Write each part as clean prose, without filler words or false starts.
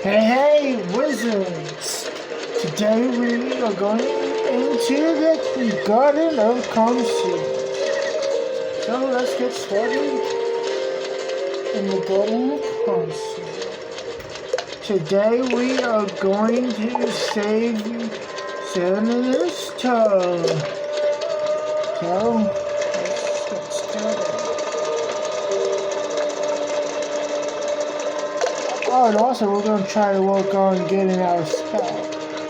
Hey, wizards! Today we are going into the Garden of Khonsu. So let's get started in the Garden of Khonsu. Today we are going to save Senator's toe. So let's get started. Oh, and also we're going to try to work on getting our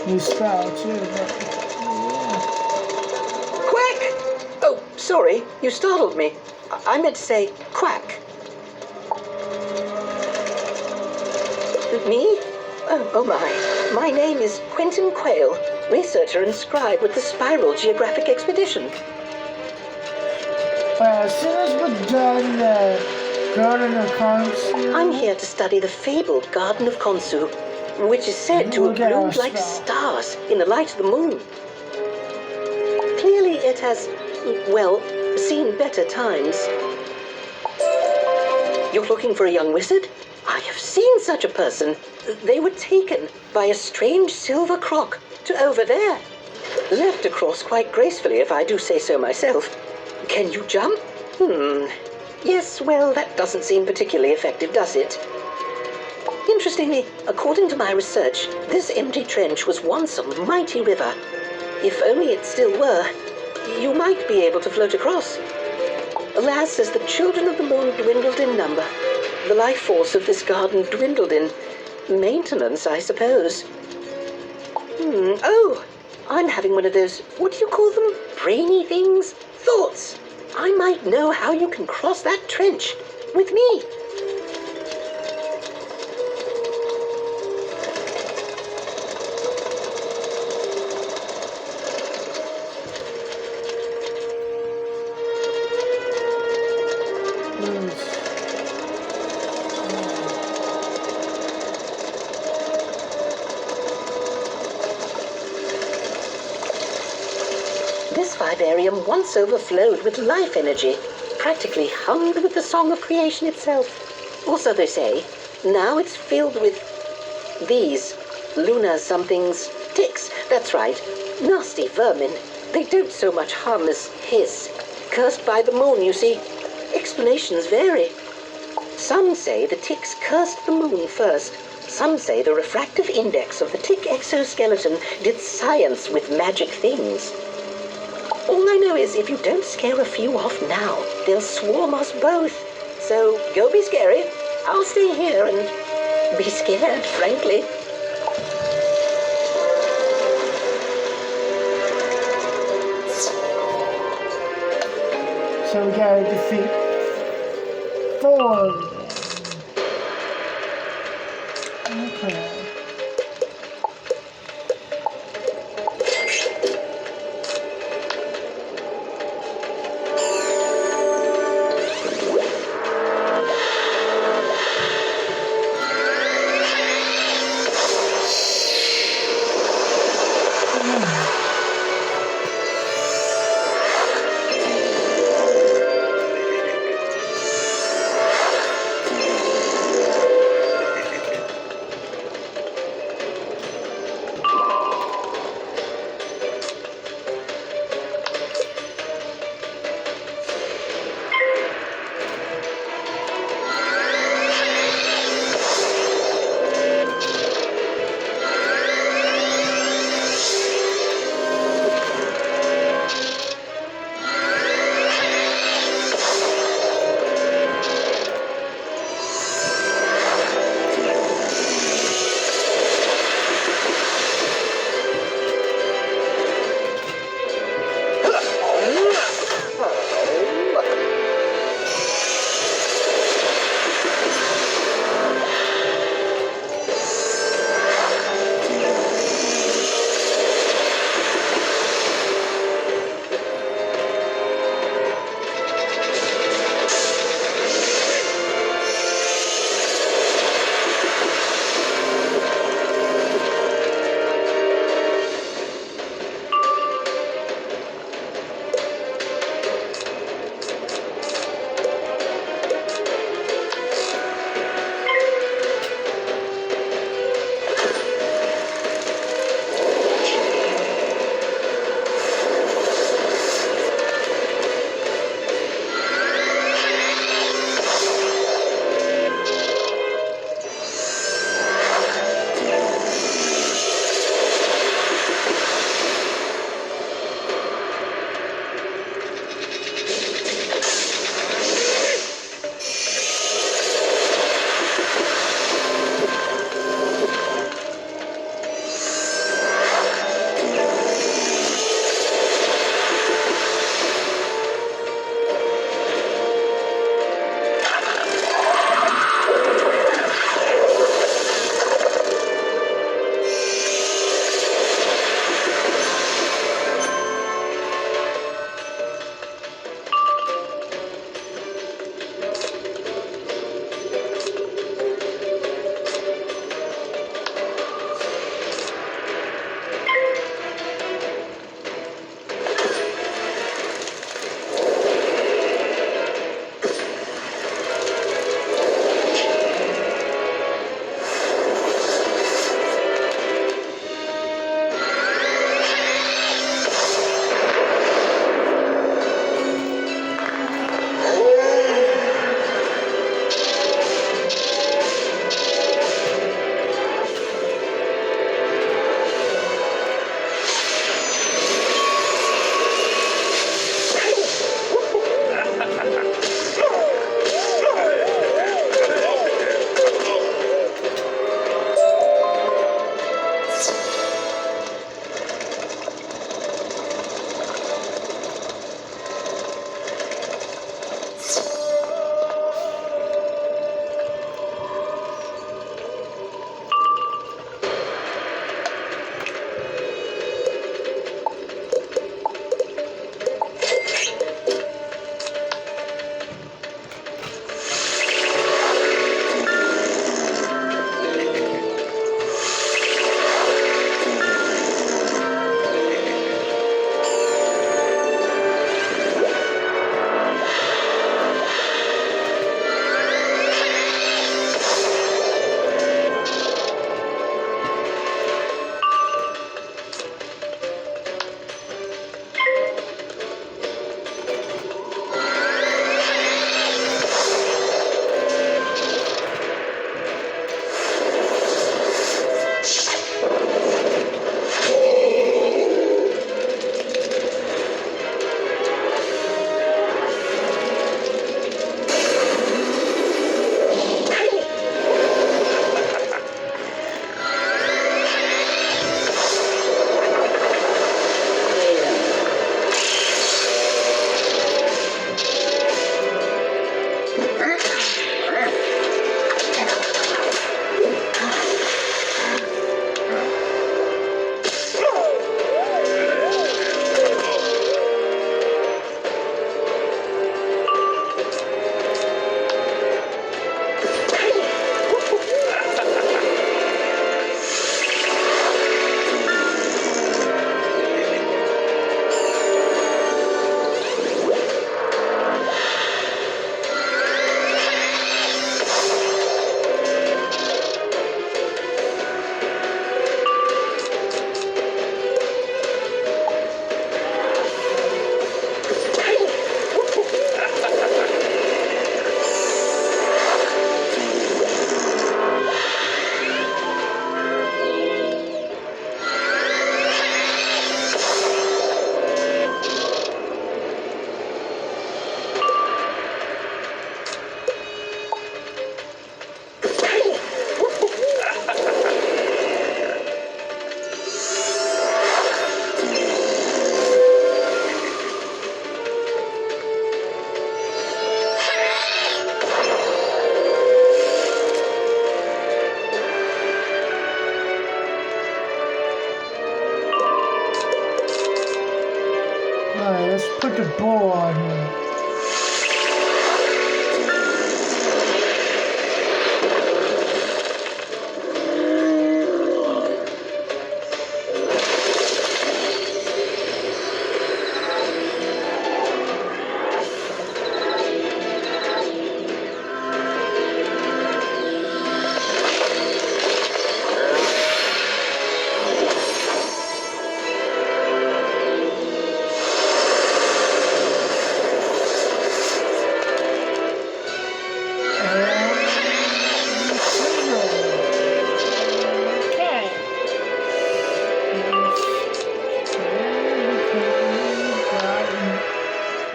new spell too. Yeah. Quack! Oh, sorry, you startled me. I meant to say quack. Me? Oh my. My name is Quentin Quayle, researcher and scribe with the Spiral Geographic Expedition. As soon as we're done the Garden of Khonsu, I'm here to study the fabled Garden of Khonsu, which is said to have bloomed like stars in the light of the moon. Clearly it has, well, seen better times. You're looking for a young wizard? I have seen such a person. They were taken by a strange silver croc to over there. Left across quite gracefully, if I do say so myself. Can you jump? Yes, well, that doesn't seem particularly effective, does it? Interestingly, according to my research, this empty trench was once a mighty river. If only it still were, you might be able to float across. Alas, as the children of the moon dwindled in number, the life force of this garden dwindled in maintenance, I suppose. Oh, I'm having one of those, what do you call them? Brainy things? Thoughts. I might know how you can cross that trench with me. This vivarium once overflowed with life energy, practically hummed with the song of creation itself. Or so they say. Now it's filled with these lunar somethings, ticks, that's right, nasty vermin. They don't so much hum as hiss. Cursed by the moon, you see. Explanations vary. Some say the ticks cursed the moon first. Some say the refractive index of the tick exoskeleton did science with magic things. All I know is if you don't scare a few off now, they'll swarm us both. So go be scary. I'll stay here and be scared, frankly. so we gotta defeat 4 of them. Okay. put the bow on him.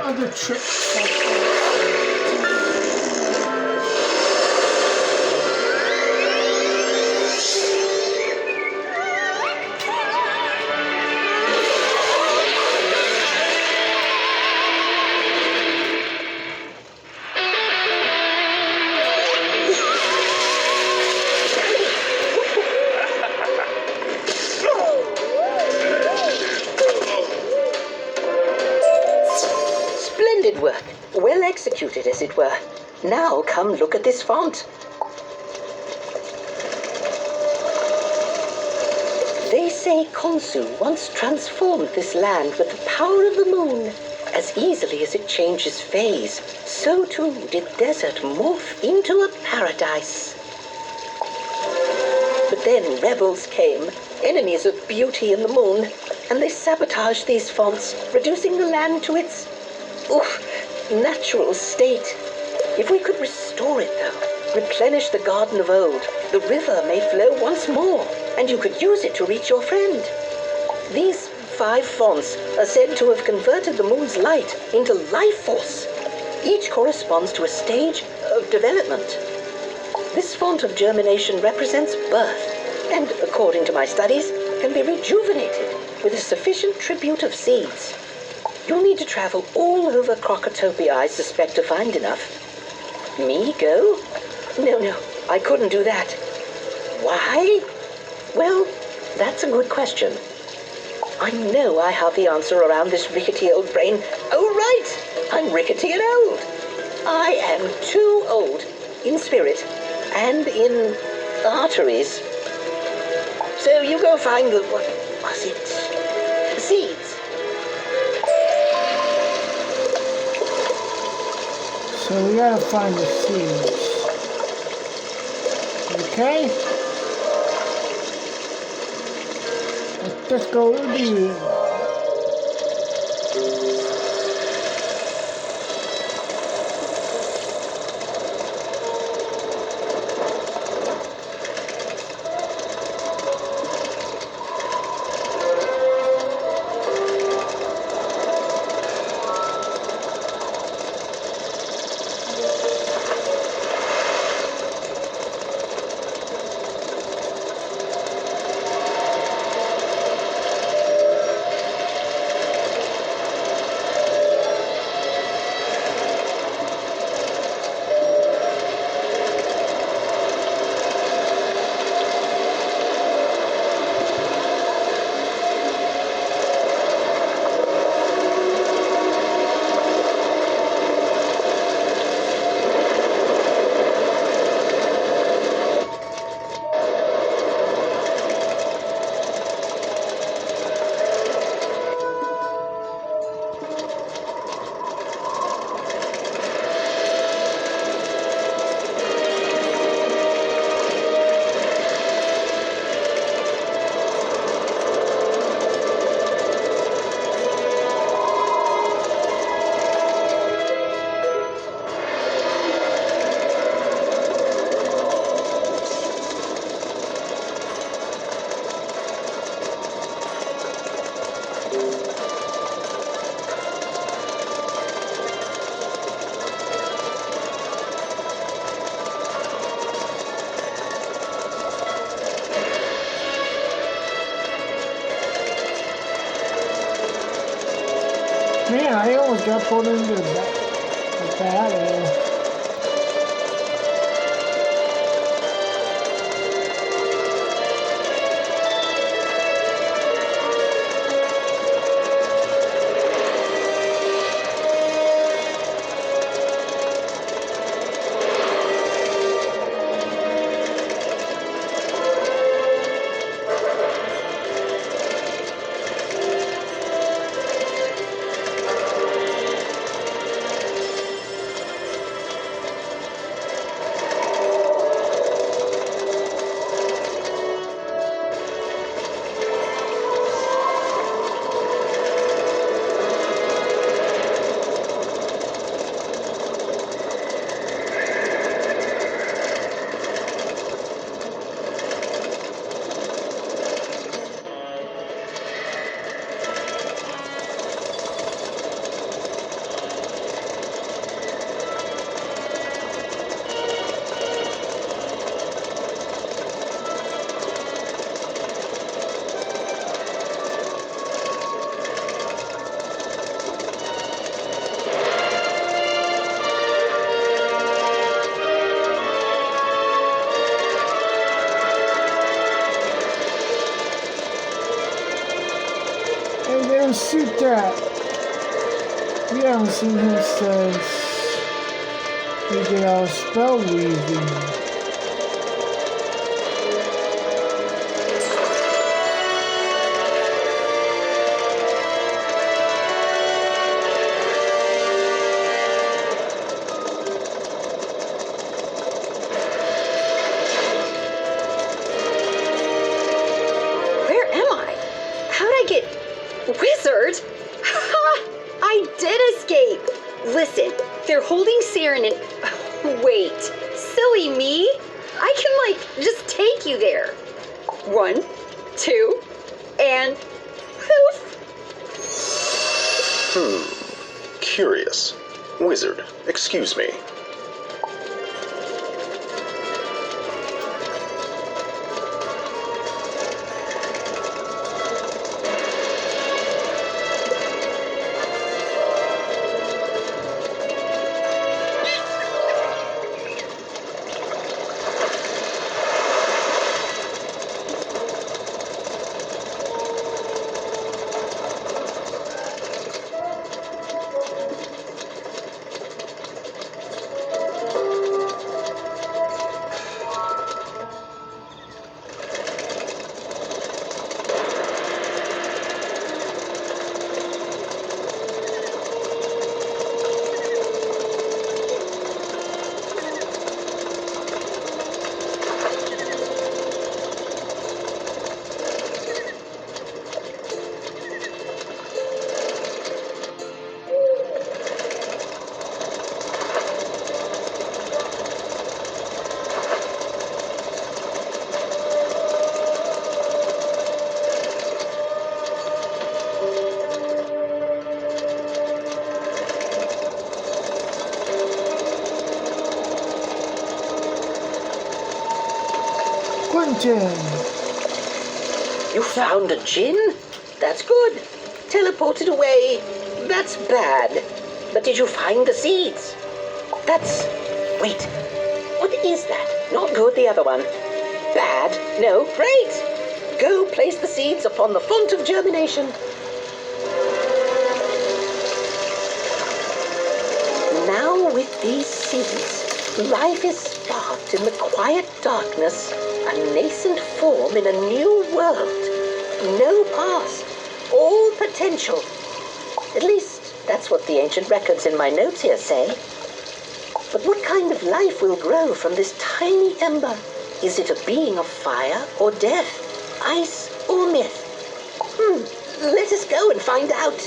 Other tricks like Splendid work. Well executed, as it were. Now come look at this font. They say Khonsu once transformed this land with the power of the moon. As easily as it changes phase, so too did desert morph into a paradise. But then rebels came, enemies of beauty and the moon, and they sabotaged these fonts, reducing the land to its natural state. If we could restore it, though, replenish the garden of old, the river may flow once more, and you could use it to reach your friend. These 5 fonts are said to have converted the moon's light into life force. Each corresponds to a stage of development. This font of germination represents birth, and according to my studies, can be rejuvenated with a sufficient tribute of seeds. You'll need to travel all over Crocotopia, I suspect, to find enough. Me go? No, I couldn't do that. Why? Well, that's a good question. I know I have the answer around this rickety old brain. Oh, right! I'm rickety and old. I am too old in spirit and in arteries. So you go find the, what was it? The seeds. So we gotta find the seeds. Okay? Let's go do it. Man, I almost got pulled into the back. unsuit that. We haven't seen him since we did our spell weaving. Where am I? How'd I get... Wizard? Ha! I did escape! Listen, they're holding Siren and... Wait, silly me? I can, just take you there. 1, 2, and... poof! Curious. Wizard, excuse me. Quentin! You found a djinn? That's good. Teleported away? That's bad. But did you find the seeds? That's... Wait. What is that? Not good, the other one. Bad? No, great. Go place the seeds upon the font of germination. Now with these seeds, life is sparked in the quiet darkness, a nascent form in a new world. No past, all potential. At least, that's what the ancient records in my notes here say. But what kind of life will grow from this tiny ember? Is it a being of fire or death, ice or myth? Let us go and find out.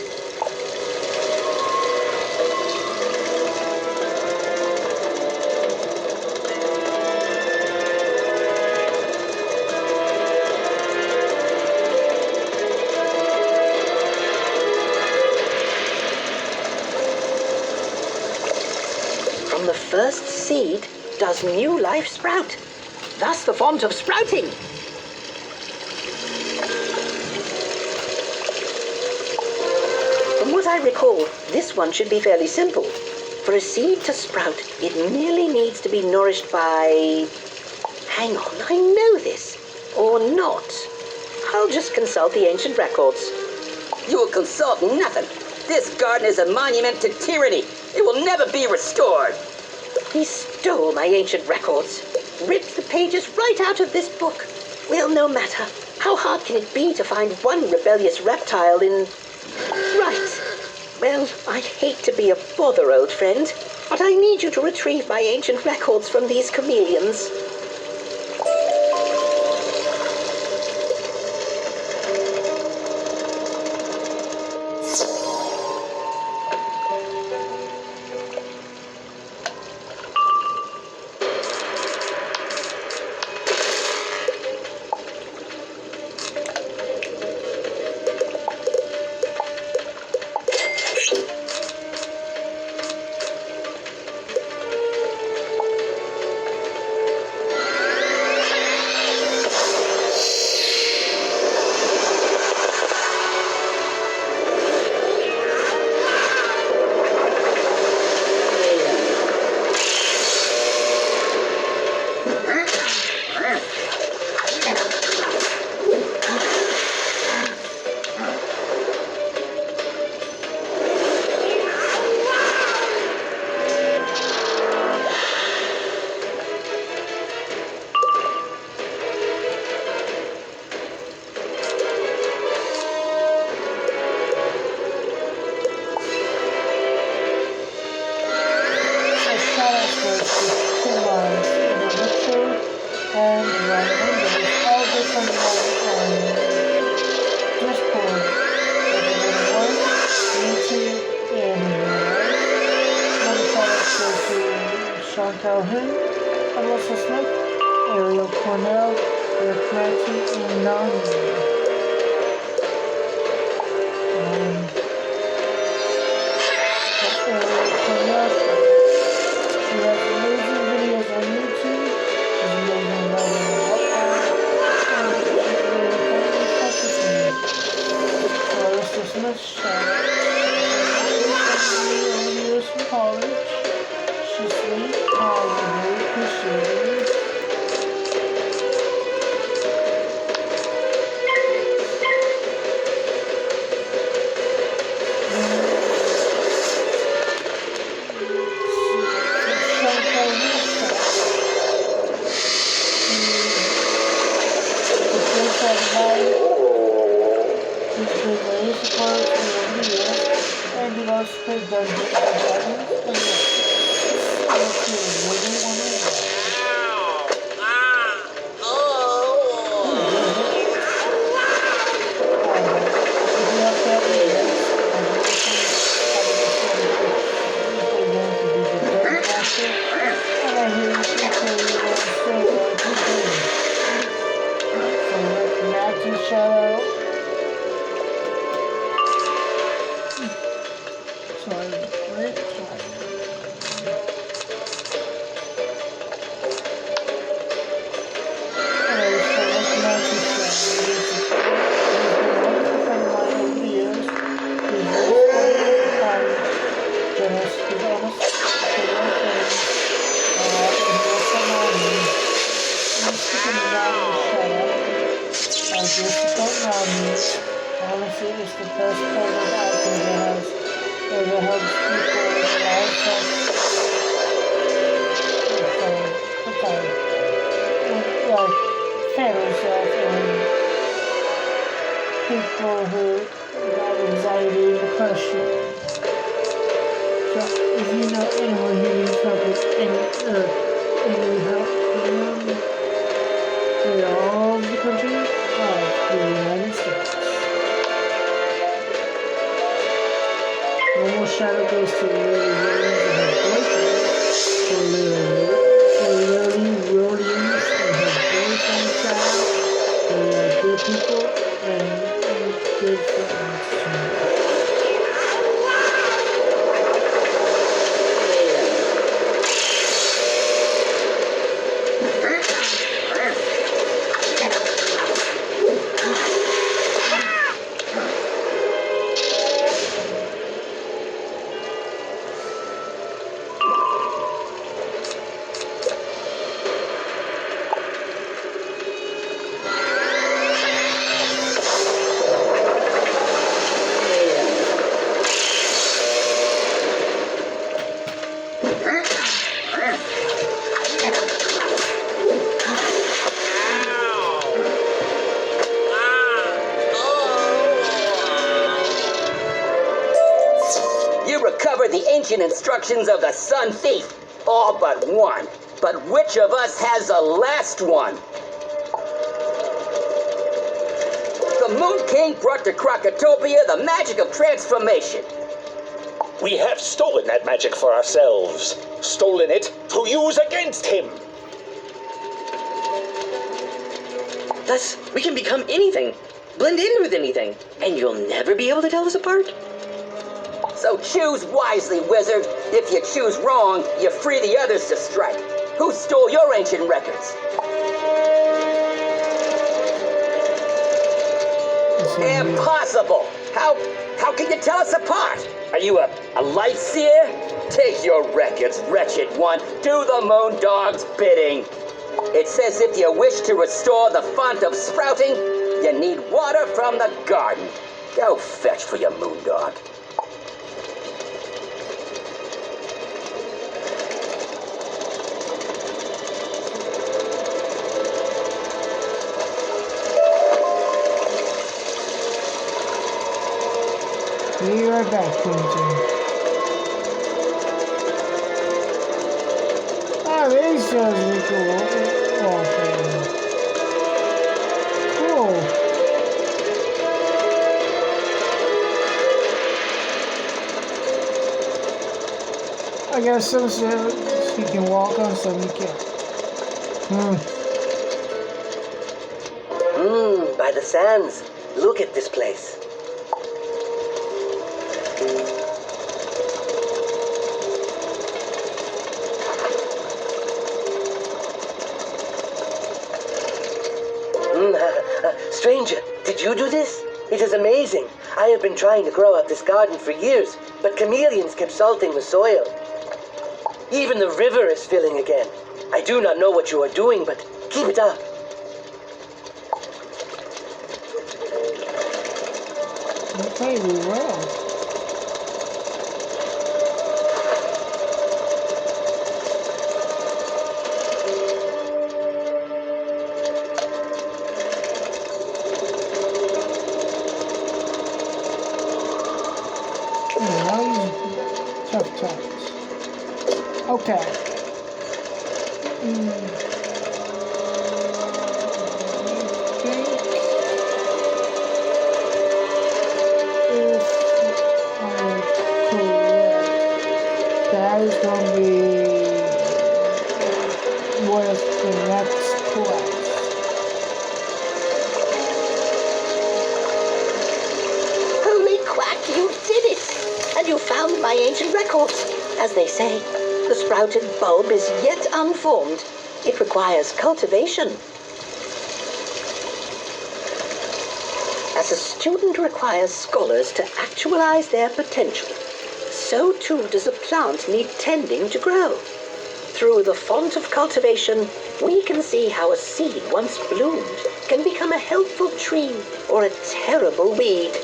From the first seed does new life sprout. Thus the font of sprouting. From what I recall, this one should be fairly simple. For a seed to sprout, it merely needs to be nourished by... Hang on, I know this. Or not. I'll just consult the ancient records. You will consult nothing. This garden is a monument to tyranny. It will never be restored. He stole my ancient records. Ripped the pages right out of this book. Well, no matter. How hard can it be to find one rebellious reptile in... Right. Well, I'd hate to be a bother, old friend, but I need you to retrieve my ancient records from these chameleons. and random windows, all different ones on Discord, Wizard101, YouTube, and another shoutouts go to Shoutout him, Alyssa Smith, Ariel Cornell, Eric Matthew, and NAMI. Ariel Cornell, she has amazing videos on YouTube. She's amazing writing and whatnot. And she's really important focus on me. So Alyssa Smith, shout out. Years from college. She's sweet, I really appreciate it. And he loves to play Dungeons and Dragons, and yes, Wizard101. If you have family, yes, and I hear you can play your own story on YouTube. So let Matthew shout out. Sorry, right? Alright, so let's Matthew shout out. He's been a wonderful friend of mine over the years. He's very funny, kind, generous, he's honest, to real things, and he works on NAMI. I'm speaking of NAMI shout out. I do support NAMI. Honestly, it's the best program out there that helps people with a lot of stuff. So, what's that? Like, family stuff and people who have anxiety and depression. So, if you know anyone who needs help with any help in all the countries of the United States. One more shout out goes to Lily Williams and her boyfriend. For Lily Williams and her boyfriend, shout out. They are good people and good friends to me. Recover the ancient instructions of the Sun Thief. All but one. But which of us has the last one? The Moon King brought to Krakatopia the magic of transformation. We have stolen that magic for ourselves. Stolen it to use against him. Thus, we can become anything, blend in with anything, and you'll never be able to tell us apart. So choose wisely, wizard. If you choose wrong, you free the others to strike. Who stole your ancient records? Impossible! How can you tell us apart? Are you a light seer? Take your records, wretched one. Do the moon dog's bidding. It says if you wish to restore the font of sprouting, you need water from the garden. Go fetch for your moon dog. Be right back, Clinton. Ah, these shows are cool. Okay. guess some he can walk on, some he can't. By the sands. Look at this place. Stranger, did you do this? It is amazing. I have been trying to grow out this garden for years, but chameleons kept salting the soil. Even the river is filling again. I do not know what you are doing, but keep it up. Okay, we will. Tough times. Okay. That is going to be with the next quest. Holy quack, you did it! And you found my ancient records. As they say, the sprouted bulb is yet unformed. It requires cultivation. As a student requires scholars to actualize their potential, so too does a plant need tending to grow. Through the font of cultivation, we can see how a seed once bloomed can become a helpful tree or a terrible weed.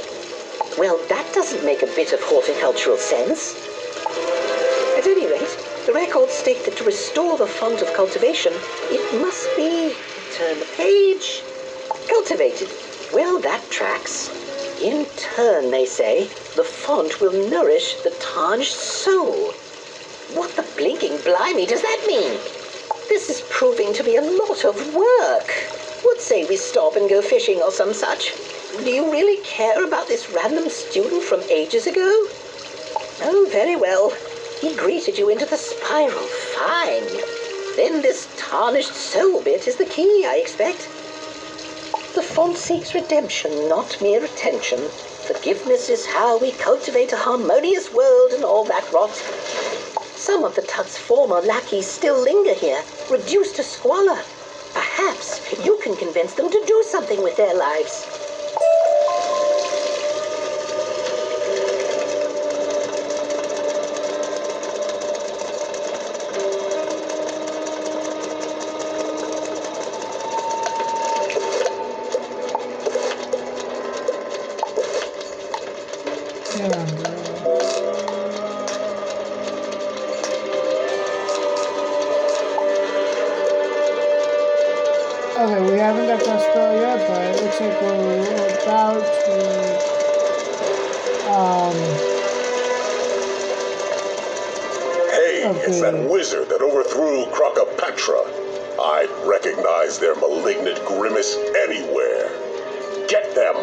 Well, that doesn't make a bit of horticultural sense. At any rate, the records state that to restore the font of cultivation, it must be, turn the page, cultivated. Well, that tracks. In turn, they say, the font will nourish the tarnished soul. What the blinking blimey does that mean? This is proving to be a lot of work. Would say we stop and go fishing or some such. Do you really care about this random student from ages ago? Oh, very well. He greeted you into the spiral. Fine. Then this tarnished soul bit is the key, I expect. The font seeks redemption, not mere attention. Forgiveness is how we cultivate a harmonious world and all that rot. Some of the Tut's former lackeys still linger here, reduced to squalor. Perhaps you can convince them to do something with their lives. Okay, we haven't got that spell yet, but it looks like we're about to, Hey, it's that wizard that overthrew Crocopatra. I'd recognize their malignant grimace anywhere. Get them!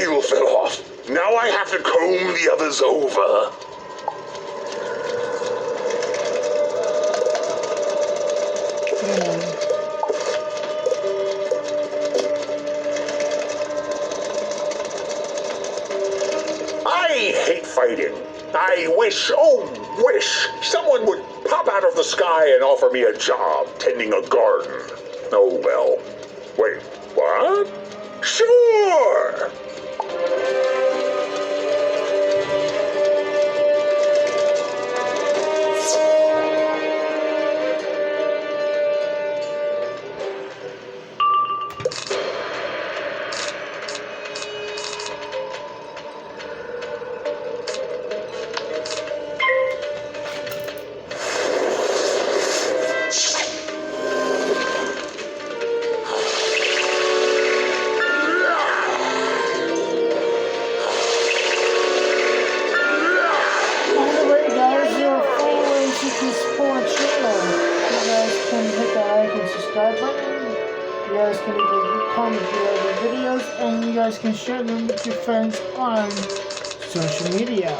seal fell off. Now I have to comb the others over. I hate fighting. I wish, someone would pop out of the sky and offer me a job tending a garden. Oh well. Wait, what? Sure! You guys can leave a comment below the videos, and you guys can share them with your friends on social media.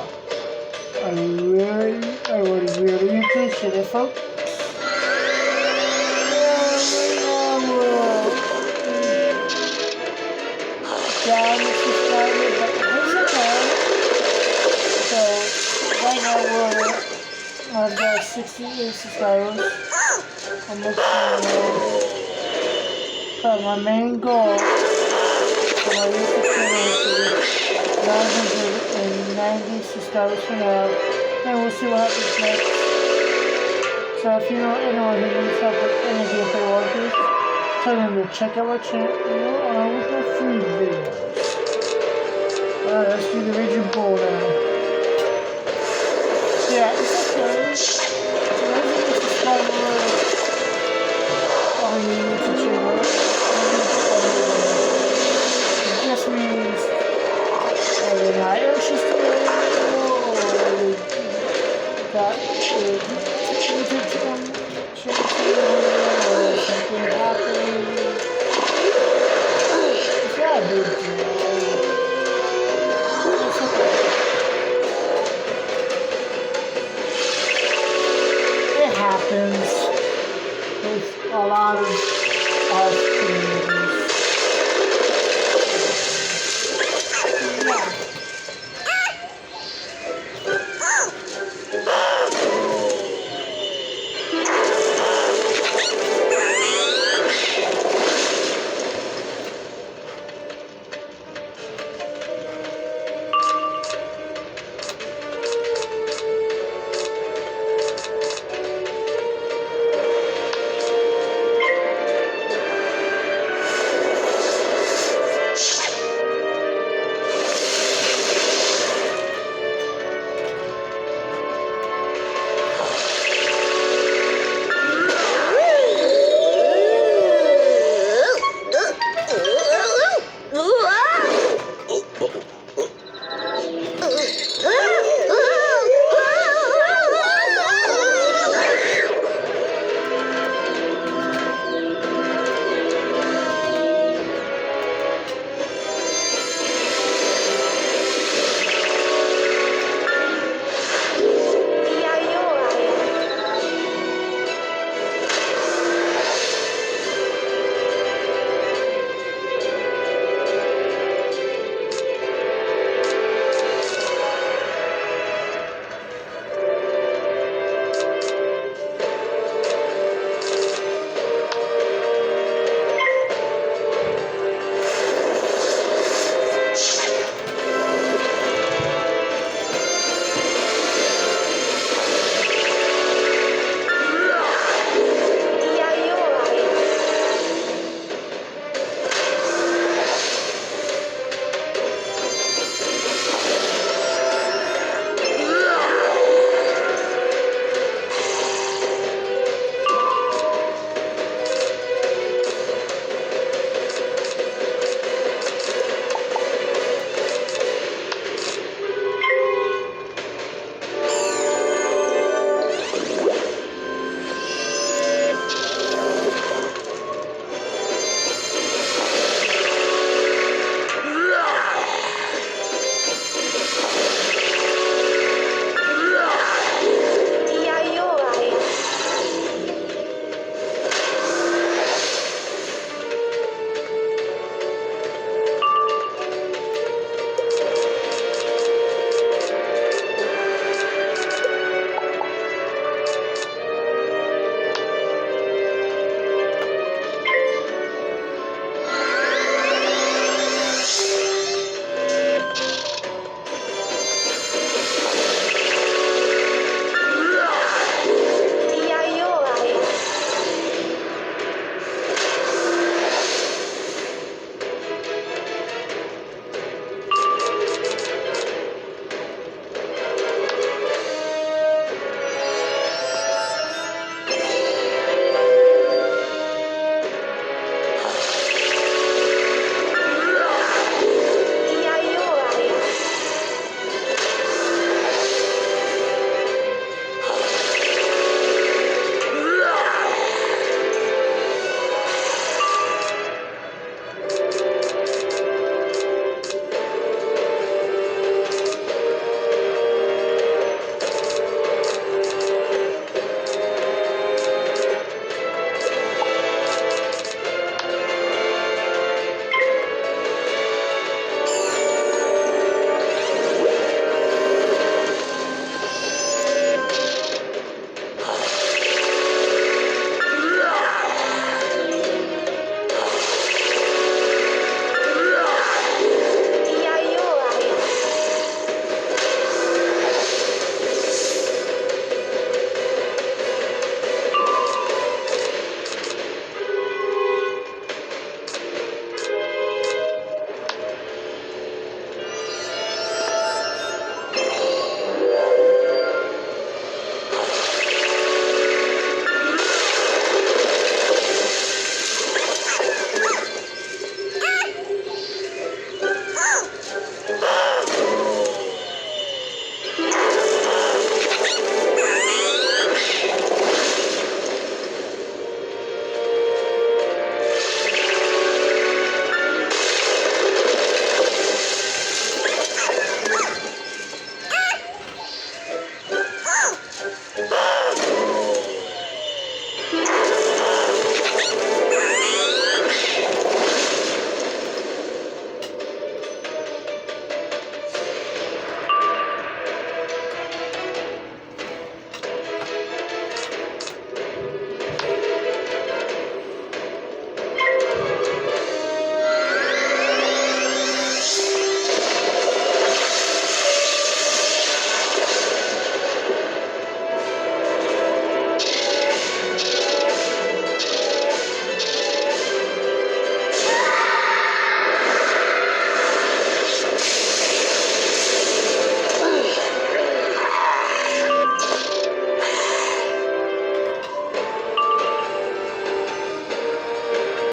I would really appreciate it, folks. Down the subscriber button is okay. So right now we're at 68 subscribers. I'm looking but my main goal for my YouTube channel is to reach 990 subscribers for now, and we'll see what happens next. So if you know anyone who needs help with any gameplay walkthroughs, tell them to check out my channel with my free videos. Alright, let's do the Region Bowl now. Yeah, it's okay. It just means an iron system or that